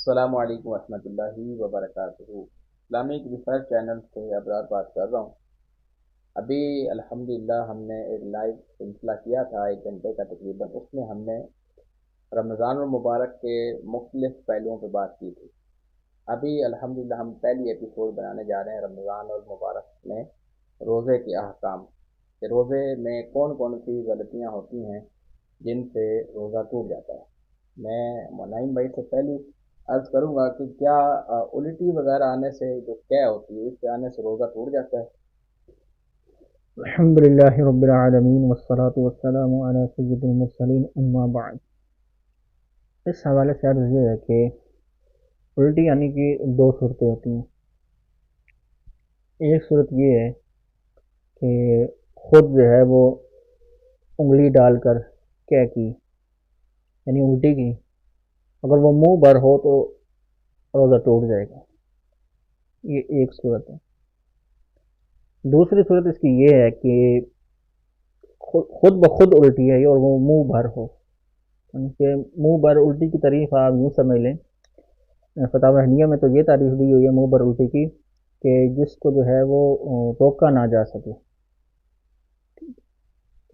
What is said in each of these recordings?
السلام علیکم ورحمۃ اللہ وبرکاتہ۔ اسلامک ریسرچ چینل سے ابرار بات کر رہا ہوں۔ ابھی الحمدللہ ہم نے ایک لائیو سلسلہ کیا تھا 1 گھنٹے کا تقریباً، اس میں ہم نے رمضان المبارک کے مختلف پہلوؤں پہ بات کی تھی۔ ابھی الحمدللہ ہم پہلی ایپیسوڈ بنانے جا رہے ہیں رمضان المبارک میں روزے کے احکام، کہ روزے میں کون کون سی غلطیاں ہوتی ہیں جن سے روزہ ٹوٹ جاتا ہے۔ میں منائم بھائی سے پہلی عرض کروں گا کہ کیا الٹی وغیرہ آنے سے جو قے ہوتی ہے اس سے آنے سے روزہ ٹوٹ جاتا ہے؟ الحمد للہ رب العالمین والصلاة والسلام علی سید المرسلین اما بعد۔ اس حوالے سے عرض یہ ہے کہ الٹی یعنی کہ دو صورتیں ہوتی ہیں۔ ایک صورت یہ ہے کہ خود جو ہے وہ انگلی ڈال کر کیا کی یعنی الٹی کی، اگر وہ منہ بھر ہو تو روزہ ٹوٹ جائے گا، یہ ایک صورت ہے۔ دوسری صورت اس کی یہ ہے کہ خود بخود الٹی ہے اور وہ منہ بھر ہو، یعنی کہ منہ بھر الٹی کی تعریف آپ یوں سمجھ لیں، فتاوی ہنیہ میں تو یہ تعریف دی ہوئی ہے منہ بھر الٹی کی کہ جس کو جو ہے وہ روکا نہ جا سکے۔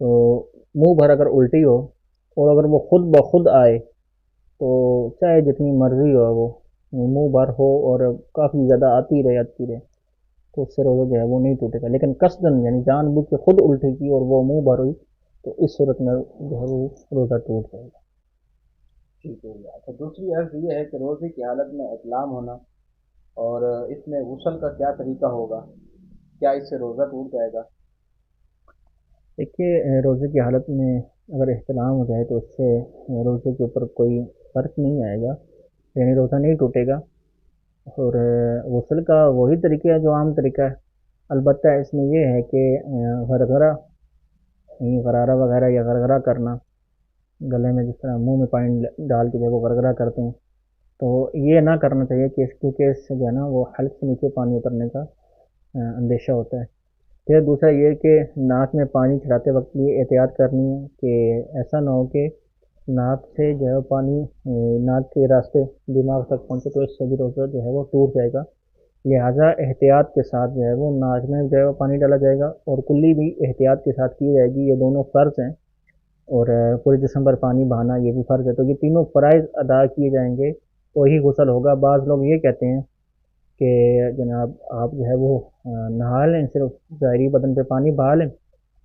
تو منہ بھر اگر الٹی ہو اور اگر وہ خود بخود آئے تو چاہے جتنی مرضی ہو وہ منہ بھر ہو اور کافی زیادہ آتی رہے تو اس سے روزہ جو ہے وہ نہیں ٹوٹے گا، لیکن قصدن یعنی جان بوجھ کے خود الٹی کی اور وہ منہ بھر ہوئی تو اس صورت میں جو ہے وہ روزہ ٹوٹ جائے گا۔ ٹھیک ہے۔ اچھا، دوسری عرض یہ ہے کہ روزے کی حالت میں احتلام ہونا اور اس میں غسل کا کیا طریقہ ہوگا، کیا اس سے روزہ ٹوٹ جائے گا؟ دیکھیے روزے کی حالت میں اگر احتلام ہو جائے تو اس سے روزے کے اوپر کوئی فرق نہیں آئے گا، یعنی روزہ نہیں ٹوٹے گا۔ اور غسل کا وہی طریقہ ہے جو عام طریقہ ہے، البتہ اس میں یہ ہے کہ غرغرہ یعنی غرارہ وغیرہ یا غرغرہ کرنا، گلے میں جس طرح منہ میں پانی ڈال کے جب وہ غرغرہ کرتے ہیں تو یہ نہ کرنا چاہیے کہ کیونکہ اس سے جو ہے نا وہ حلق سے نیچے پانی اترنے کا اندیشہ ہوتا ہے۔ پھر دوسرا یہ کہ ناک میں پانی چڑھاتے وقت یہ احتیاط کرنی ہے کہ ایسا نہ ہو کہ ناک سے جو ہے پانی ناک کے راستے دماغ تک پہنچے تو اس سے بھی روزہ جو ہے وہ ٹوٹ جائے گا۔ لہٰذا احتیاط کے ساتھ جو ہے وہ ناک میں جو ہے وہ پانی ڈالا جائے گا اور کلی بھی احتیاط کے ساتھ کی جائے گی، یہ دونوں فرض ہیں، اور پورے جسم پر پانی بہانا یہ بھی فرض ہے، تو یہ تینوں فرائض ادا کیے جائیں گے تو ہی غسل ہوگا۔ بعض لوگ یہ کہتے ہیں کہ جناب آپ جو ہے وہ نہا لیں، صرف ظاہری بدن پہ پانی بہا لیں،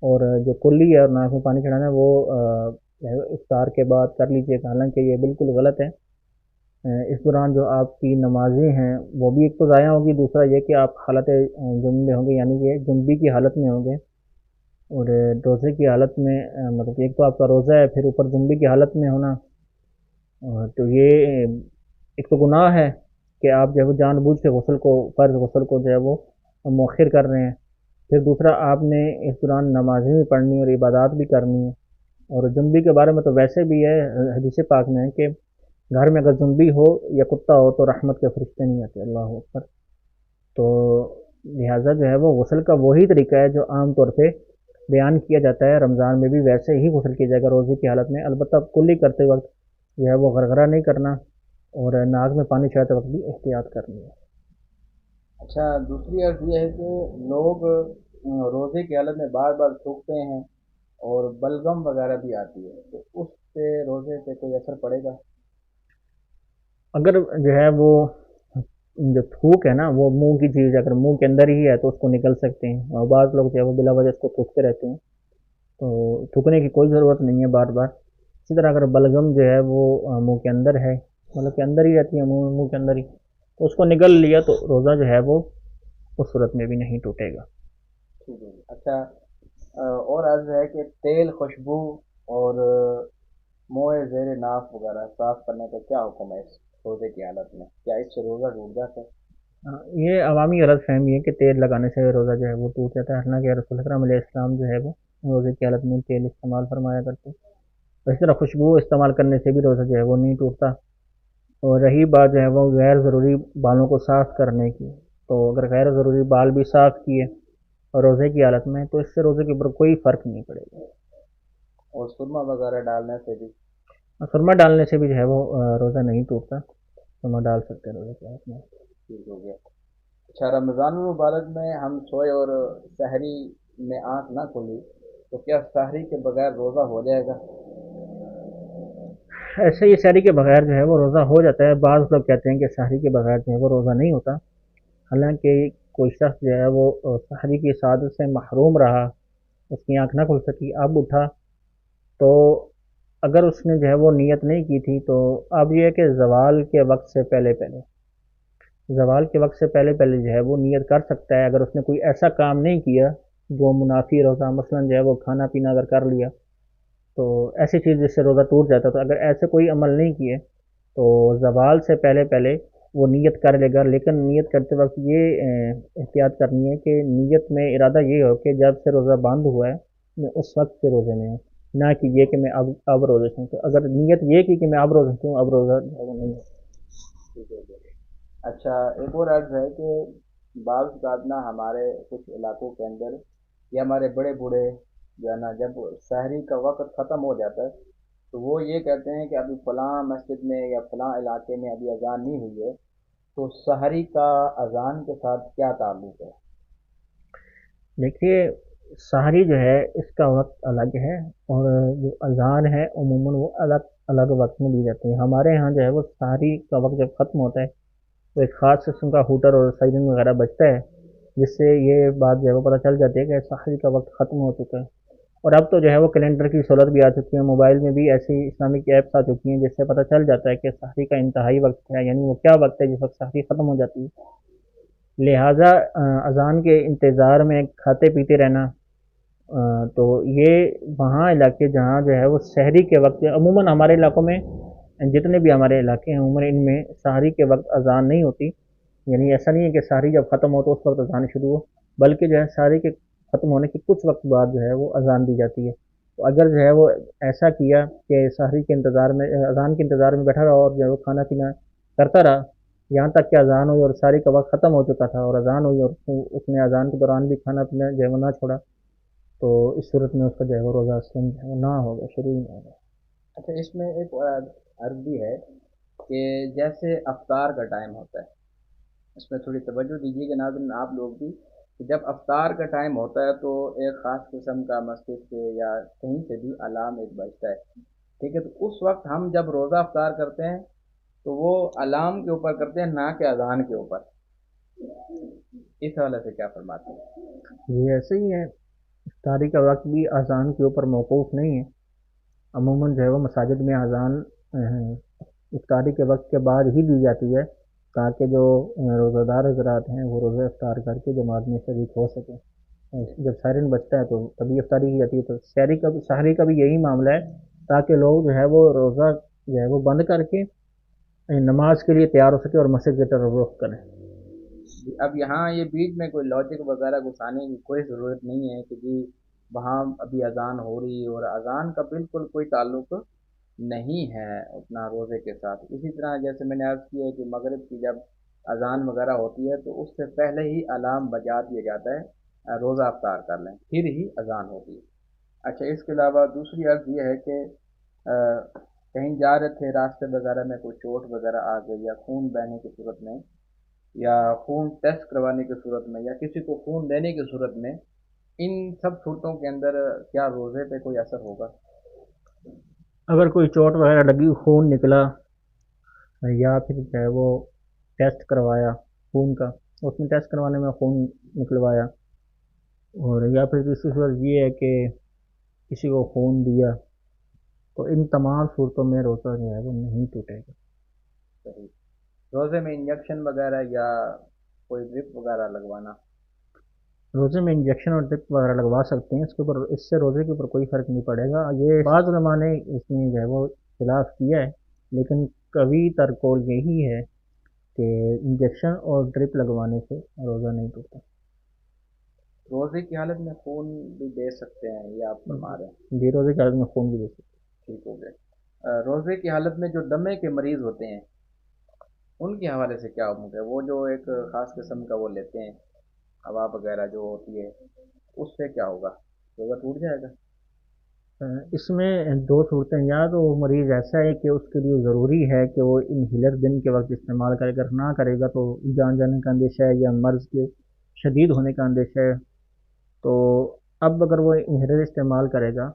اور جو کلی ہے اور ناک میں پانی چڑھانا ہے وہ افطار کے بعد کر لیجیے، حالانکہ یہ بالکل غلط ہے۔ اس دوران جو آپ کی نمازیں ہیں وہ بھی ایک تو ضائع ہوگی، دوسرا یہ کہ آپ حالت جنب میں ہوں گے، یعنی کہ جنبی کی حالت میں ہوں گے، اور روزے کی حالت میں مطلب کہ ایک تو آپ کا روزہ ہے پھر اوپر جنبی کی حالت میں ہونا، تو یہ ایک تو گناہ ہے کہ آپ جو ہے وہ جان بوجھ کے غسل کو فرض غسل کو جو ہے وہ مؤخر کر رہے ہیں، پھر دوسرا آپ نے اس دوران نمازیں بھی پڑھنی اور عبادات بھی کرنی ہے۔ اور جنبی کے بارے میں تو ویسے بھی ہے، حدیث پاک میں ہے کہ گھر میں اگر جنبی ہو یا کتا ہو تو رحمت کے فرشتے نہیں آتے، اللہ اکبر۔ تو لہٰذا جو ہے وہ غسل کا وہی طریقہ ہے جو عام طور پہ بیان کیا جاتا ہے، رمضان میں بھی ویسے ہی غسل کیا جائے گا روزے کی حالت میں، البتہ کلی کرتے وقت جو ہے وہ غرغرہ نہیں کرنا اور ناک میں پانی چڑھاتے وقت بھی احتیاط کرنی ہے۔ اچھا، دوسری عرض یہ ہے کہ لوگ روزے کی حالت میں بار بار تھوکتے ہیں اور بلغم وغیرہ بھی آتی ہے، تو اس سے روزے پہ کوئی اثر پڑے گا؟ اگر جو ہے وہ جو تھوک ہے نا وہ منہ کی چیز اگر منہ کے اندر ہی ہے تو اس کو نکل سکتے ہیں، اور بعض لوگ جو ہے وہ بلا وجہ اس کو تھوکتے رہتے ہیں، تو تھوکنے کی کوئی ضرورت نہیں ہے بار بار۔ اسی طرح اگر بلغم جو ہے وہ منہ کے اندر ہے، مطلب کہ اندر ہی رہتی ہے منہ کے اندر ہی، تو اس کو نگل لیا تو روزہ جو ہے وہ اس صورت میں بھی نہیں ٹوٹے گا۔ ٹھیک ہے جی۔ اچھا، اور عرض ہے کہ تیل، خوشبو اور موئے زیر ناف وغیرہ صاف کرنے کا کیا حکم ہے اس روزے کی حالت میں، کیا اس سے روزہ ٹوٹ جاتا ہے؟ یہ عوامی غلط فہمی ہے کہ تیل لگانے سے روزہ جو ہے وہ ٹوٹ جاتا ہے، حالانکہ رسول اکرم علیہ السلام جو ہے وہ روزے کی حالت میں تیل استعمال فرمایا کرتے ہیں، اور اس طرح خوشبو استعمال کرنے سے بھی روزہ جو ہے وہ نہیں ٹوٹتا۔ اور رہی بات جو ہے وہ غیر ضروری بالوں کو صاف کرنے کی، تو اگر غیر ضروری بال بھی صاف کیے اور روزے کی حالت میں تو اس سے روزے کے اوپر کوئی فرق نہیں پڑے گا۔ اور سرما وغیرہ ڈالنے سے بھی؟ سرما ڈالنے سے بھی جو ہے وہ روزہ نہیں ٹوٹتا، تو میں ڈال سکتے ہیں روزے کے آپ میں۔ ٹھیک ہو گیا۔ اچھا، رمضان المبارک میں ہم سوئے اور سحری میں آنکھ نہ کھلی تو کیا سحری کے بغیر روزہ ہو جائے گا؟ ایسے ہی سحری کے بغیر جو ہے وہ روزہ ہو جاتا ہے، بعض لوگ کہتے ہیں کہ سحری کے بغیر جو ہے وہ روزہ نہیں ہوتا، حالانکہ کوئی شخص جو ہے وہ سحری کی سعادت سے محروم رہا، اس کی آنکھ نہ کھل سکی، اب اٹھا، تو اگر اس نے جو ہے وہ نیت نہیں کی تھی تو اب یہ ہے کہ زوال کے وقت سے پہلے پہلے، زوال کے وقت سے پہلے پہلے جو ہے وہ نیت کر سکتا ہے، اگر اس نے کوئی ایسا کام نہیں کیا جو منافی روزہ، مثلا جو ہے وہ کھانا پینا اگر کر لیا تو ایسی چیز جس سے روزہ ٹوٹ جاتا ہے، تو اگر ایسے کوئی عمل نہیں کیے تو زوال سے پہلے پہلے وہ نیت کر لے گا، لیکن نیت کرتے وقت یہ احتیاط کرنی ہے کہ نیت میں ارادہ یہ ہو کہ جب سے روزہ بند ہوا ہے میں اس وقت سے روزے میں ہوں، نہ کہ یہ کہ میں اب روزے سے ہوں، تو اگر نیت یہ کی کہ میں اب روزے سے ہوں، اب روزہ جو ہے وہ نہیں ہے۔ ٹھیک ہو گیا۔ اچھا، ایک اور عرض ہے کہ بعض اوقات نا ہمارے کچھ علاقوں کے اندر یا ہمارے بڑے بوڑھے جو ہے نا، جب سحری کا وقت ختم ہو جاتا ہے تو وہ یہ کہتے ہیں کہ ابھی فلاں مسجد میں یا فلاں علاقے میں ابھی اذان نہیں ہوئی ہے، تو سحری کا اذان کے ساتھ کیا تعلق ہے؟ دیکھیے، سحری جو ہے اس کا وقت الگ ہے، اور جو اذان ہے عموماً وہ الگ الگ وقت میں دی جاتی ہے۔ ہمارے ہاں جو ہے وہ سحری کا وقت جب ختم ہوتا ہے تو ایک خاص قسم کا ہوٹر اور سائرن وغیرہ بجتا ہے، جس سے یہ بات جو ہے وہ پتہ چل جاتی ہے کہ سحری کا وقت ختم ہو چکا ہے۔ اور اب تو جو ہے وہ کیلنڈر کی سہولت بھی آ چکی ہے، موبائل میں بھی ایسی اسلامک ایپس آ چکی ہیں جس سے پتہ چل جاتا ہے کہ سحری کا انتہائی وقت ہے، یعنی وہ کیا وقت ہے جس وقت سحری ختم ہو جاتی ہے۔ لہٰذا اذان کے انتظار میں کھاتے پیتے رہنا، تو یہ وہاں علاقے جہاں جو ہے وہ سحری کے وقت، عموماً ہمارے علاقوں میں جتنے بھی ہمارے علاقے ہیں عموماً ان میں سحری کے وقت اذان نہیں ہوتی، یعنی ایسا نہیں ہے کہ سحری جب ختم ہو تو اس وقت اذان شروع ہو، بلکہ جو ہے سحری کے ختم ہونے کے کچھ وقت بعد جو ہے وہ اذان دی جاتی ہے۔ تو اگر جو ہے وہ ایسا کیا کہ سحری کے انتظار میں، اذان کے انتظار میں بیٹھا رہا اور جو ہے وہ کھانا پینا کرتا رہا یہاں تک کہ اذان ہوئی اور سحری کا وقت ختم ہو چکا تھا اور اذان ہوئی اور اس نے اذان کے دوران بھی کھانا پینا جو ہے وہ نہ چھوڑا، تو اس صورت میں اس کا جو ہے وہ روزہ اصلاً جو ہے وہ نہ ہوگا، شروع ہی نہیں ہوگا۔ اچھا، اس میں ایک اور عرض بھی ہے کہ جیسے افطار کا ٹائم ہوتا ہے، اس میں تھوڑی توجہ دیجیے کہ ناظرین آپ لوگ بھی، کہ جب افطار کا ٹائم ہوتا ہے تو ایک خاص قسم کا مسجد سے یا کہیں سے بھی الارم ایک بجتا ہے، ٹھیک ہے؟ تو اس وقت ہم جب روزہ افطار کرتے ہیں تو وہ الارم کے اوپر کرتے ہیں، نہ کہ اذان کے اوپر، اس حوالے سے کیا فرماتے ہیں؟ یہ ایسے ہی ہے، افطاری کا وقت بھی اذان کے اوپر موقوف نہیں ہے، عموماً جو ہے وہ مساجد میں اذان افطاری کے وقت کے بعد ہی دی جاتی ہے تاکہ جو روزہ دار حضرات ہیں وہ روزہ افطار کر کے جماعت میں شریک ہو سکیں۔ جب سائرن بجتا ہے تو تبھی افطاری کی جاتی ہے، تو سحری کا بھی یہی معاملہ ہے تاکہ لوگ جو ہے وہ روزہ جو ہے وہ بند کر کے نماز کے لیے تیار ہو سکے اور مسجد کی طرف رخ کریں۔ اب یہاں یہ بیچ میں کوئی لاجک وغیرہ گھسانے کی کوئی ضرورت نہیں ہے کہ جی وہاں ابھی اذان ہو رہی ہے، اور اذان کا بالکل کوئی تعلق نہیں ہے اپنا روزے کے ساتھ۔ اسی طرح جیسے میں نے عرض کیا ہے کہ مغرب کی جب اذان وغیرہ ہوتی ہے تو اس سے پہلے ہی الارم بجا دیا جاتا ہے، روزہ افطار کر لیں پھر ہی اذان ہوتی ہے۔ اچھا، اس کے علاوہ دوسری عرض یہ ہے کہ کہیں جا رہے تھے، راستے وغیرہ میں کوئی چوٹ وغیرہ آ گئی یا خون بہنے کی صورت میں یا خون ٹیسٹ کروانے کی صورت میں یا کسی کو خون دینے کی صورت میں، ان سب صورتوں کے اندر کیا روزے پہ کوئی اثر ہوگا؟ اگر کوئی چوٹ وغیرہ لگی، خون نکلا، یا پھر جو ہے وہ ٹیسٹ کروایا خون کا، اس میں ٹیسٹ کروانے میں خون نکلوایا، اور یا پھر دوسری صورت یہ ہے کہ کسی کو خون دیا، تو ان تمام صورتوں میں روزہ جو ہے وہ نہیں ٹوٹے گا۔ صحیح۔ روزے میں انجیکشن وغیرہ یا کوئی ڈرپ وغیرہ لگوانا؟ روزے میں انجیکشن اور ڈرپ وغیرہ لگوا سکتے ہیں، اس کے اوپر، اس سے روزے کے اوپر کوئی فرق نہیں پڑے گا۔ یہ بعض علماء نے اس میں جو ہے وہ خلاف کیا ہے، لیکن قوی تر قول یہی ہے کہ انجیکشن اور ڈرپ لگوانے سے روزہ نہیں ٹوٹتا۔ روزے کی حالت میں خون بھی دے سکتے ہیں یہ آپ فرما رہے ہیں؟ جی، روزے کے حالت میں خون بھی دے سکتے ٹھیک ہو گیا۔ روزے کی حالت میں جو دمے کے مریض ہوتے ہیں ان کے حوالے سے کیا حکم ہے؟ وہ جو ایک خاص قسم کا وہ لیتے ہیں، ہوا وغیرہ جو ہوتی ہے، اس سے کیا ہوگا؟ روزہ ٹوٹ جائے گا؟ اس میں دو صورتیں، یا تو وہ مریض ایسا ہے کہ اس کے لیے ضروری ہے کہ وہ انہیلر دن کے وقت استعمال کرے، اگر نہ کرے گا تو جان جانے کا اندیشہ ہے یا مرض کے شدید ہونے کا اندیشہ ہے، تو اب اگر وہ انہیلر استعمال کرے گا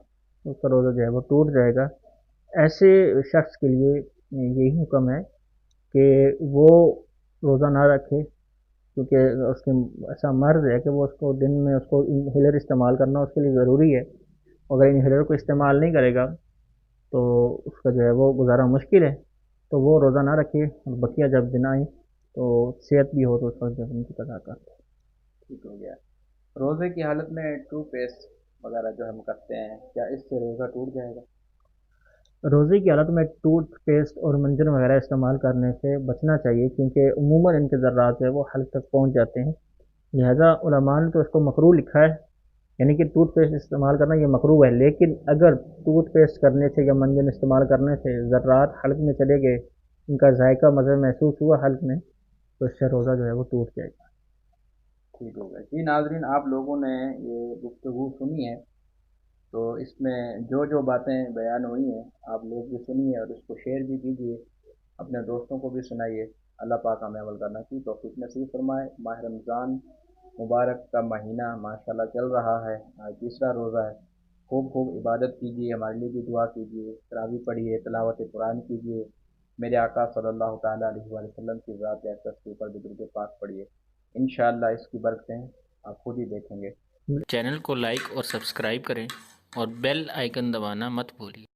تو اس کا روزہ جو ہے وہ ٹوٹ جائے گا۔ ایسے شخص کے لیے یہی حکم ہے کہ وہ روزہ نہ رکھے، کیونکہ اس کے ایسا مرض ہے کہ وہ اس کو دن میں اس کو انہیلر استعمال کرنا اس کے لیے ضروری ہے۔ اگر انہیلر کو استعمال نہیں کرے گا تو اس کا جو ہے وہ گزارا مشکل ہے، تو وہ روزہ نہ رکھے، اور بقیہ جب دن آئیں تو صحت بھی ہو تو اس وقت جب ان کی قضا کر دے۔ ٹھیک ہو گیا۔ روزے کی حالت میں ٹوتھ پیسٹ وغیرہ جو ہم کرتے ہیں، کیا اس سے روزہ ٹوٹ جائے گا؟ روزے کی حالت میں ٹوتھ پیسٹ اور منجن وغیرہ استعمال کرنے سے بچنا چاہیے، کیونکہ عموماً ان کے ذرات جو ہے وہ حلق تک پہنچ جاتے ہیں، لہذا علماء نے تو اس کو مکروہ لکھا ہے، یعنی کہ ٹوتھ پیسٹ استعمال کرنا یہ مکروہ ہے، لیکن اگر ٹوتھ پیسٹ کرنے سے یا منجن استعمال کرنے سے ذرات حلق میں چلے گئے، ان کا ذائقہ مزہ محسوس ہوا حلق میں، تو اس سے روزہ جو ہے وہ ٹوٹ جائے گا۔ ٹھیک ہو گیا جی۔ ناظرین، آپ لوگوں نے یہ گفتگو سنی ہے، تو اس میں جو جو باتیں بیان ہوئی ہیں آپ لوگ بھی سنیے اور اس کو شیئر بھی کیجیے، اپنے دوستوں کو بھی سنائیے۔ اللہ پاک ہمیں عمل کرنا کی توفیق نصیب فرمائے۔ ماہ رمضان مبارک کا مہینہ ماشاءاللہ چل رہا ہے، آج تیسرا روزہ ہے۔ خوب خوب عبادت کیجیے، ہمارے لیے بھی دعا کیجیے، تراویح پڑھیے، تلاوت قرآن کیجیے، میرے آقا صلی اللہ تعالیٰ علیہ وآلہ وسلم کی ذات اقدس کے اوپر درود پاک پڑھیے، انشاءاللہ اس کی برکتیں آپ خود ہی دیکھیں گے۔ چینل کو لائک اور سبسکرائب کریں اور بیل آئیکن دبانا مت بھولیے۔